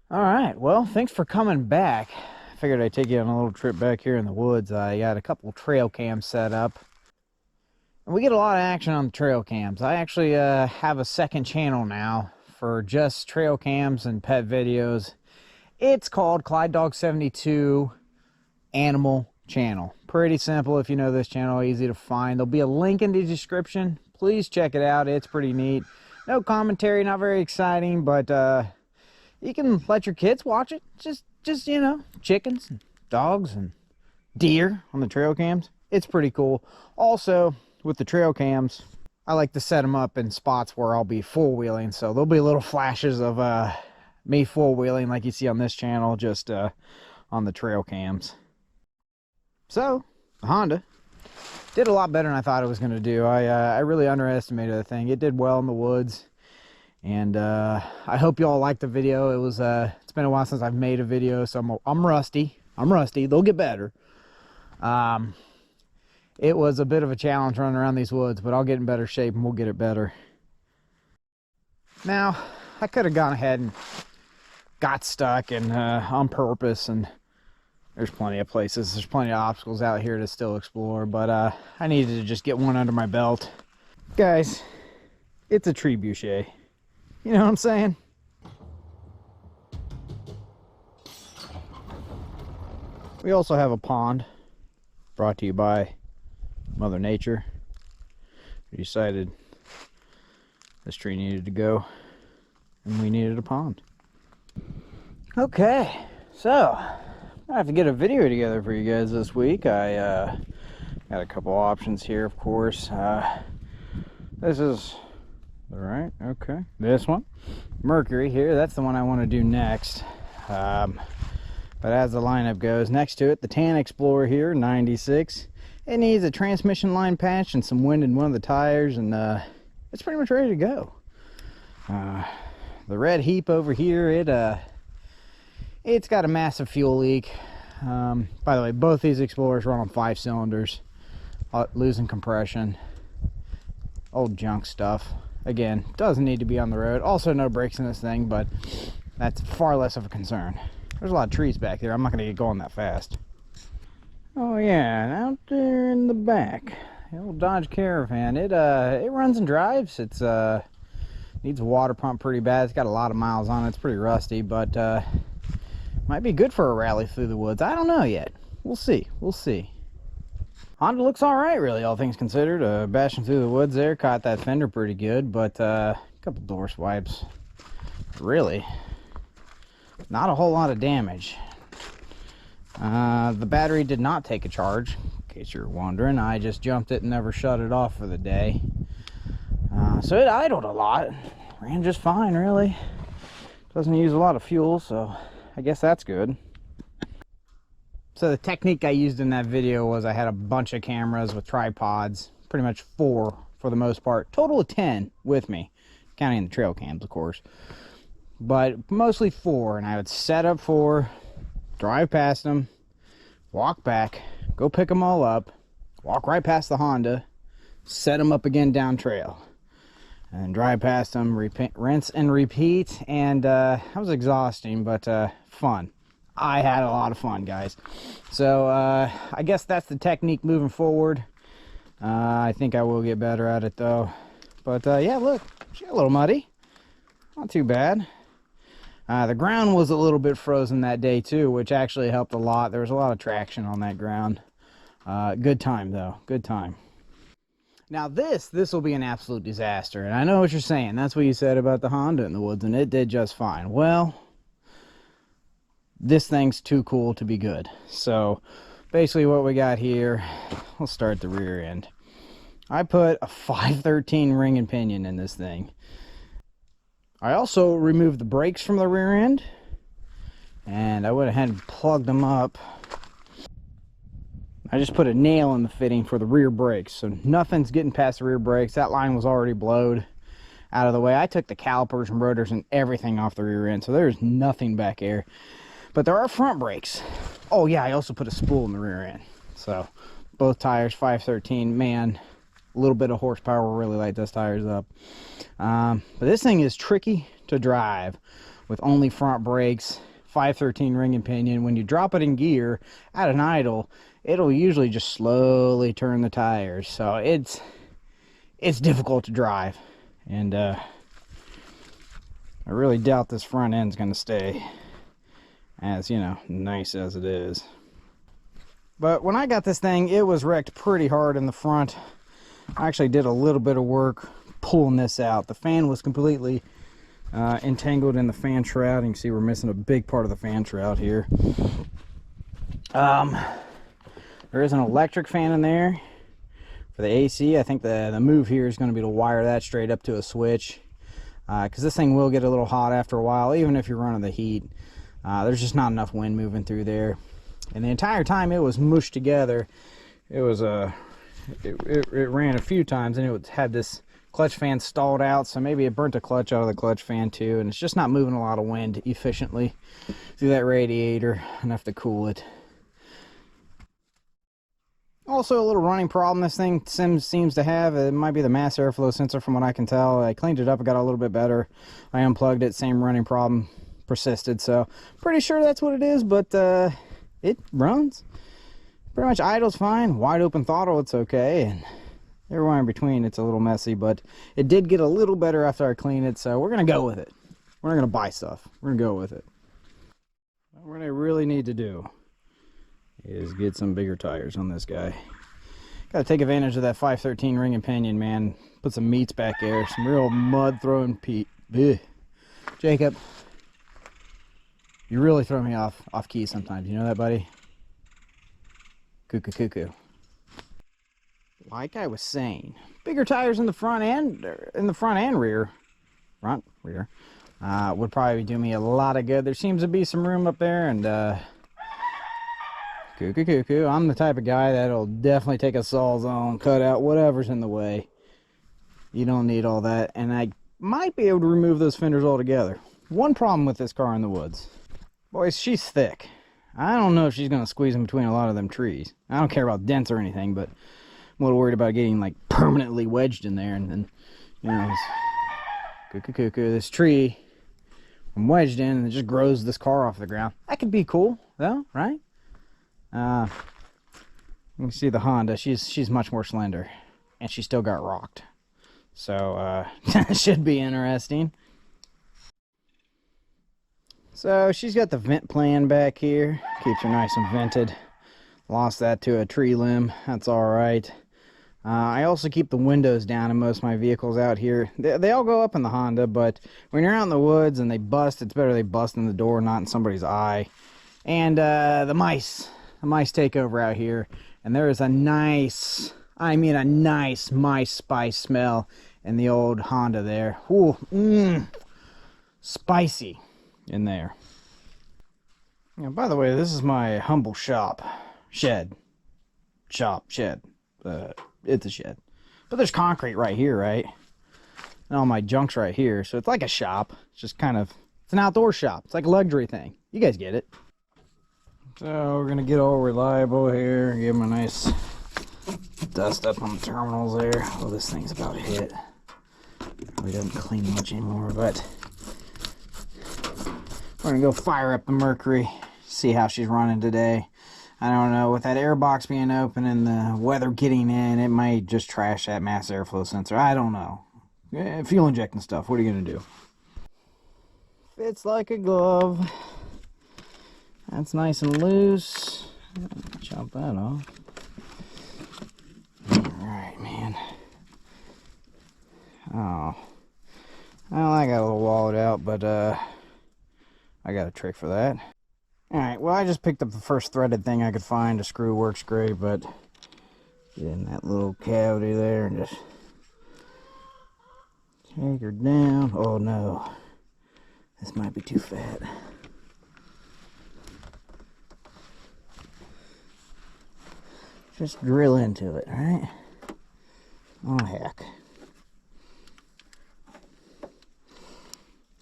All right, well, thanks for coming back. I figured I'd take you on a little trip back here in the woods. I got a couple trail cams set up, and we get a lot of action on the trail cams. I actually have a second channel now for just trail cams and pet videos. It's called Clyde Dog 72 Animal Channel. Pretty simple if you know this channel, easy to find. There'll be a link in the description. Please check it out. It's pretty neat. No commentary, not very exciting, but you can let your kids watch it. Just you know, chickens and dogs and deer on the trail cams. It's pretty cool. Also, with the trail cams, I like to set them up in spots where I'll be four-wheeling. So there'll be little flashes of me four-wheeling like you see on this channel, just on the trail cams. So, the Honda did a lot better than I thought it was going to do. I really underestimated the thing. It did well in the woods. And I hope you all liked the video. It was it's been a while since I've made a video, so I'm rusty. They'll get better. It was a bit of a challenge running around these woods, but I'll get in better shape and we'll get it better. Now, I could have gone ahead and got stuck and on purpose, and there's plenty of places, there's plenty of obstacles out here to still explore, but I needed to just get one under my belt. Guys, it's a trebuchet. You know what I'm saying? We also have a pond brought to you by Mother Nature. We decided this tree needed to go and we needed a pond. Okay, so I have to get a video together for you guys this week. I got a couple options here, of course. This is all right. Okay, this one, Mercury here, that's the one I want to do next. But as the lineup goes, next to it, the Tan Explorer here, 96. It needs a transmission line patch and some wind in one of the tires, and it's pretty much ready to go. The Red Heap over here, it's got a massive fuel leak. By the way, both these Explorers run on 5 cylinders, losing compression. Old junk stuff. Again, doesn't need to be on the road. Also, no brakes in this thing, but that's far less of a concern. There's a lot of trees back there. I'm not going to get going that fast. Oh yeah, and out there in the back, the old Dodge Caravan. It runs and drives. It's needs a water pump pretty bad. It's got a lot of miles on it. It's pretty rusty, but might be good for a rally through the woods. I don't know yet. We'll see. We'll see. Honda looks all right, really, all things considered. Bashing through the woods there, caught that fender pretty good, but a couple door swipes. Really, not a whole lot of damage. The battery did not take a charge, in case you're wondering. I just jumped it and never shut it off for the day. So it idled a lot. Ran just fine, really. Doesn't use a lot of fuel, so I guess that's good. So the technique I used in that video was I had a bunch of cameras with tripods, pretty much 4 for the most part, total of 10 with me, counting the trail cams, of course, but mostly 4, and I would set up 4, drive past them, walk back, go pick them all up, walk right past the Honda, set them up again down trail, and then drive past them, rinse and repeat. And that was exhausting, but fun. I had a lot of fun, guys. So I guess that's the technique moving forward. I think I will get better at it though. But yeah, look, she got a little muddy. Not too bad. The ground was a little bit frozen that day too, which actually helped a lot. There was a lot of traction on that ground. Good time though, good time. Now this will be an absolute disaster. And I know what you're saying. That's what you said about the Honda in the woods, and it did just fine. Well, this thing's too cool to be good. So basically what we got here, we'll start at the rear end. I put a 513 ring and pinion in this thing. I also removed the brakes from the rear end, and I went ahead and plugged them up. I just put a nail in the fitting for the rear brakes, so nothing's getting past the rear brakes. That line was already blowed out of the way. I took the calipers and rotors and everything off the rear end, so there's nothing back there. But there are front brakes. Oh yeah, I also put a spool in the rear end. So both tires, 513. Man, a little bit of horsepower will really light those tires up. But this thing is tricky to drive. with only front brakes, 513 ring and pinion. When you drop it in gear at an idle, it'll usually just slowly turn the tires. So it's difficult to drive, and I really doubt this front end's going to stay as, you know, nice as it is. But when I got this thing, it was wrecked pretty hard in the front. I actually did a little bit of work pulling this out. The fan was completely entangled in the fan shroud. You can see we're missing a big part of the fan shroud here. There is an electric fan in there for the AC. I think the move here is going to be to wire that straight up to a switch, because this thing will get a little hot after a while, even if you're running the heat. There's just not enough wind moving through there. And the entire time it was mushed together, it was it ran a few times, and it had this clutch fan stalled out, so maybe it burnt the clutch out of the clutch fan too, and it's just not moving a lot of wind efficiently through that radiator enough to cool it. Also, a little running problem this thing seems to have, it might be the mass airflow sensor from what I can tell. I cleaned it up, it got a little bit better. I unplugged it, same running problem persisted, so pretty sure that's what it is. But it runs pretty much, idles fine. Wide open throttle, it's okay, and everywhere in between it's a little messy, but it did get a little better after I cleaned it, so we're gonna go with it. We're not gonna buy stuff, we're gonna go with it. What I really need to do is get some bigger tires on this guy. Gotta take advantage of that 513 ring and pinion, man. Put some meats back there, some real mud throwing Pete. Ugh. Jacob, you really throw me off key sometimes. You know that, buddy? Cuckoo, cuckoo. Like I was saying, bigger tires in the front and rear. Front, rear. Would probably do me a lot of good. There seems to be some room up there, and cuckoo, cuckoo. I'm the type of guy that'll definitely take a sawzall, cut out whatever's in the way. You don't need all that, and I might be able to remove those fenders altogether. One problem with this car in the woods. Boys, she's thick. I don't know if she's going to squeeze in between a lot of them trees. I don't care about dents or anything, but I'm a little worried about getting like permanently wedged in there, and then, you know, cuckoo, cuckoo, this tree, I'm wedged in, and it just grows this car off the ground. That could be cool, though, right? You can see the Honda, she's much more slender, and she still got rocked, so it should be interesting. So she's got the vent plan back here, keeps her nice and vented. Lost that to a tree limb, that's all right. I also keep the windows down in most of my vehicles out here. They all go up in the Honda, but when you're out in the woods and they bust, it's better they bust in the door, not in somebody's eye. And the mice take over out here, and there is a nice, I mean a nice mice spice smell in the old Honda there. Ooh, spicy in there. Yeah, by the way, this is my humble shed. It's a shed, but there's concrete right here, right? And all my junk's right here, so it's like a shop. It's just kind of, it's an outdoor shop. It's like a luxury thing. You guys get it. So we're gonna get all reliable here, give them a nice dust up on the terminals there. Oh, this thing's about to hit. Probably doesn't clean much anymore, but we're gonna go fire up the Mercury, see how she's running today. I don't know, with that airbox being open and the weather getting in, it might just trash that mass airflow sensor. I don't know. Fuel injecting stuff, what are you gonna do? Fits like a glove. That's nice and loose. Chop that off. Alright, man. Oh. Well, I got a little walled out, but I got a trick for that. Alright, well, I just picked up the first threaded thing I could find. The screw works great, but get in that little cavity there and just take her down. Oh no, this might be too fat. Just drill into it, alright? Oh heck.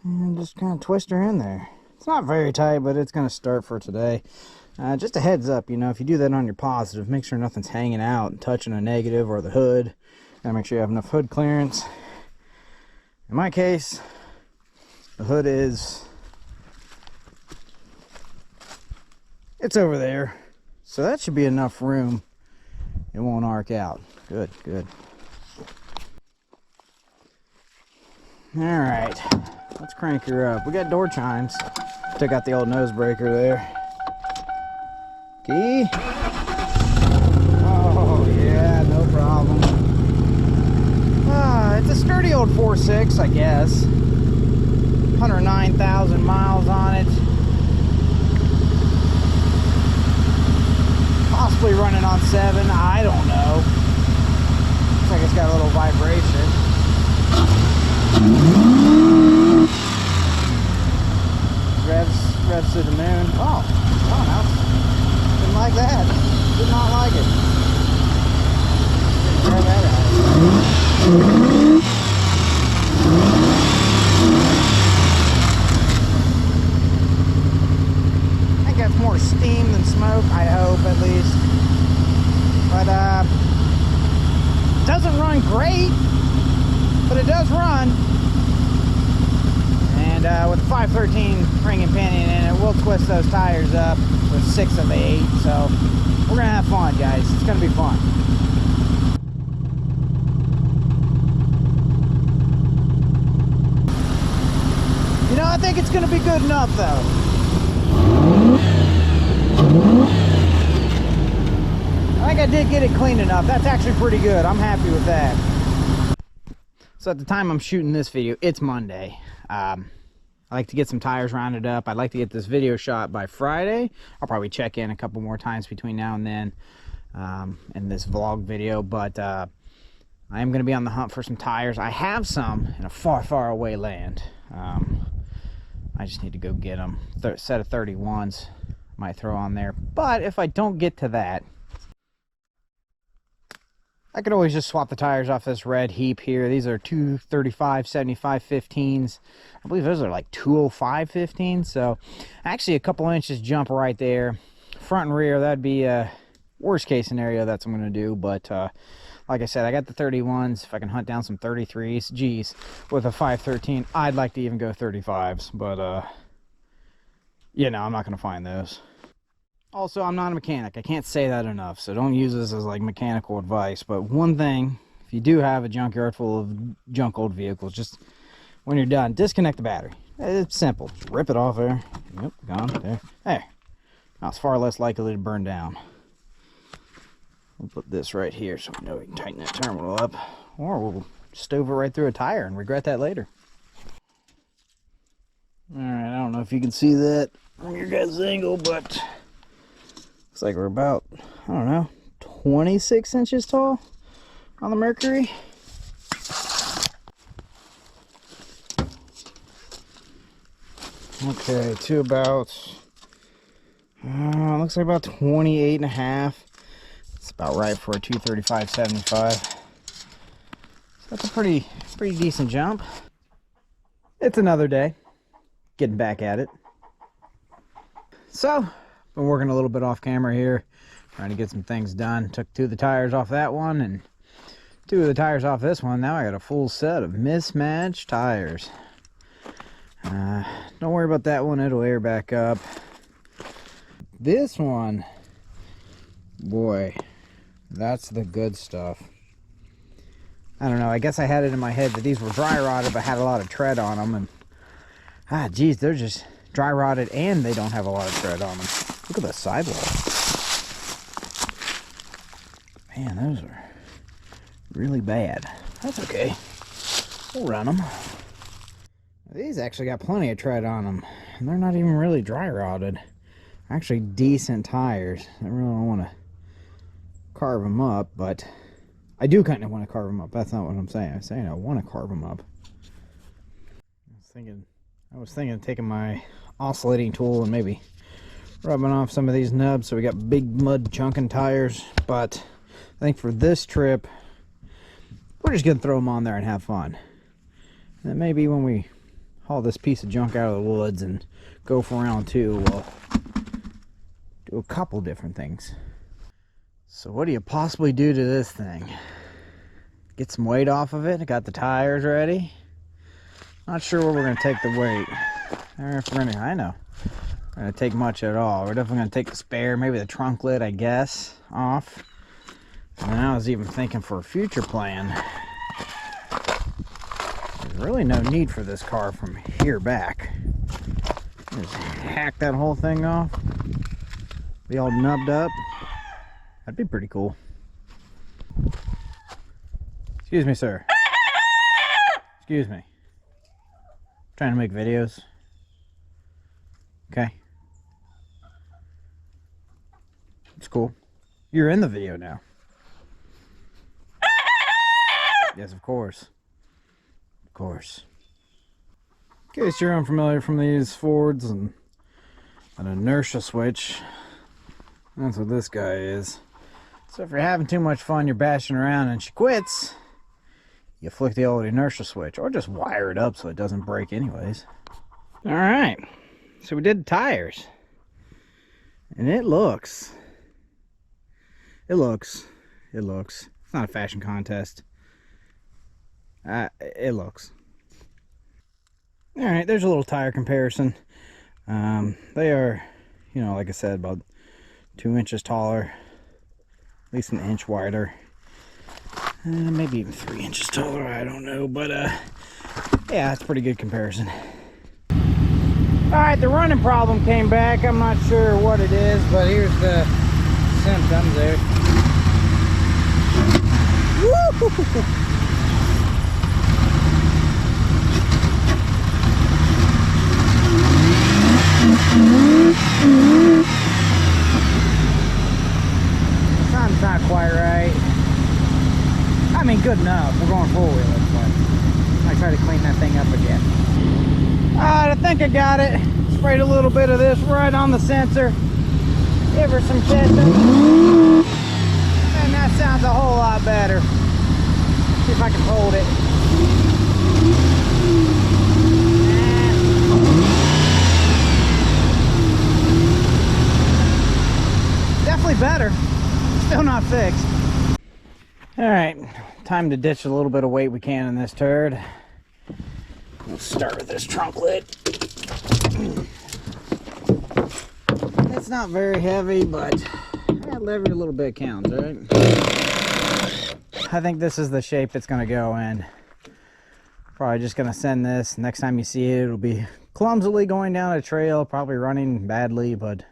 And just kind of twist her in there. It's not very tight, but it's going to start for today. Just a heads up, you know, if you do that on your positive, make sure nothing's hanging out and touching a negative or the hood. Gotta make sure you have enough hood clearance. In my case, the hood is It's over there. So that should be enough room. It won't arc out. Good, good. All right, let's crank her up. We got door chimes. Took out the old nose breaker there. Key? Oh, yeah, no problem. It's a sturdy old 4.6, I guess. 109,000 miles on it. Possibly running on 7, I don't know. Looks like it's got a little vibration. Revs to the moon. Oh, no. Didn't like that. Did not like it. Didn't tear that out. I think that's more steam than smoke, I hope at least. But it doesn't run great, but it does run. And with the 513 ring and pinion in it, we'll twist those tires up with 6 of the 8. So we're gonna have fun, guys. It's gonna be fun. You know, I think it's gonna be good enough though. I think I did get it clean enough. That's actually pretty good. I'm happy with that. So at the time I'm shooting this video, it's Monday. I like to get some tires rounded up. I'd like to get this video shot by Friday. I'll probably check in a couple more times between now and then in this vlog video. But I am going to be on the hunt for some tires. I have some in a far, far away land. I just need to go get them. Set of 31s might throw on there. But if I don't get to that, I could always just swap the tires off this red heap here. These are 235 75 15s. I believe those are like 205 15s. So actually a couple inches jump right there. Front and rear, that'd be a worst case scenario. That's what I'm going to do. But like I said, I got the 31s. If I can hunt down some 33s, geez, with a 513, I'd like to even go 35s. But you know, I'm not going to find those. Also, I'm not a mechanic. I can't say that enough, so don't use this as like mechanical advice. But one thing, if you do have a junkyard full of junk old vehicles, just when you're done, disconnect the battery. It's simple. Just rip it off there. Yep, gone. There. There. Now it's far less likely to burn down. We'll put this right here so we know we can tighten that terminal up. Or we'll stove it right through a tire and regret that later. Alright, I don't know if you can see that from your guys' angle, but looks like we're about, I don't know, 26 inches tall on the Mercury. Okay, to about, looks like about 28 and a half. It's about right for a 235/75. So that's a pretty decent jump. It's another day. Getting back at it. So, been working a little bit off camera here, trying to get some things done. Took 2 of the tires off that one and 2 of the tires off this one. Now I got a full set of mismatched tires. Don't worry about that one, it'll air back up. This one, boy, that's the good stuff. I don't know, I guess I had it in my head that these were dry rotted but had a lot of tread on them, and geez, they're just dry rotted and they don't have a lot of tread on them. Look at the sidewall. Man, those are really bad. That's okay. We'll run them. These actually got plenty of tread on them, and they're not even really dry rotted. Actually decent tires. I really don't want to carve them up, but I do kind of want to carve them up. That's not what I'm saying. I'm saying I want to carve them up. I was thinking of taking my oscillating tool and maybe rubbing off some of these nubs so we got big mud chunking tires, but I think for this trip we're just gonna throw them on there and have fun. And then maybe when we haul this piece of junk out of the woods and go for round 2, we'll do a couple different things. So what do you possibly do to this thing? Get some weight off of it. I got the tires ready. Not sure where we're gonna take the weight. Or if we're gonna, I know. We're gonna take much at all. We're definitely gonna take the spare, maybe the trunk lid, I guess, off. And I was even thinking for a future plan, there's really no need for this car from here back. Just hack that whole thing off, be all nubbed up. That'd be pretty cool. Excuse me, sir. Excuse me. Trying to make videos. Okay. It's cool. You're in the video now. Yes, of course. Of course. In case you're unfamiliar from these Fords and an inertia switch, that's what this guy is. So if you're having too much fun, you're bashing around and she quits, you flick the old inertia switch, or just wire it up so it doesn't break anyways. All right, so we did the tires, and it looks, it's not a fashion contest. It looks. All right, there's a little tire comparison. They are, you know, like I said, about 2 inches taller, at least an inch wider, maybe even 3 inches taller, I don't know, but yeah, it's a pretty good comparison. All right, the running problem came back. I'm not sure what it is, but here's the symptoms there. Woo! Something's not quite right. I mean, good enough. We're going four-wheeler, but I try to clean that thing up again. Alright, I think I got it. Sprayed a little bit of this right on the sensor. Give her some ketchup. And that sounds a whole lot better. See if I can hold it. Definitely better. Still not fixed. Alright, time to ditch a little bit of weight we can in this turd. We'll start with this trunk lid. It's not very heavy, but every little bit counts, right? I think this is the shape it's going to go in. Probably just going to send this. Next time you see it, it'll be clumsily going down a trail, probably running badly, but,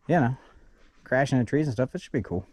you know, crashing into trees and stuff, it should be cool.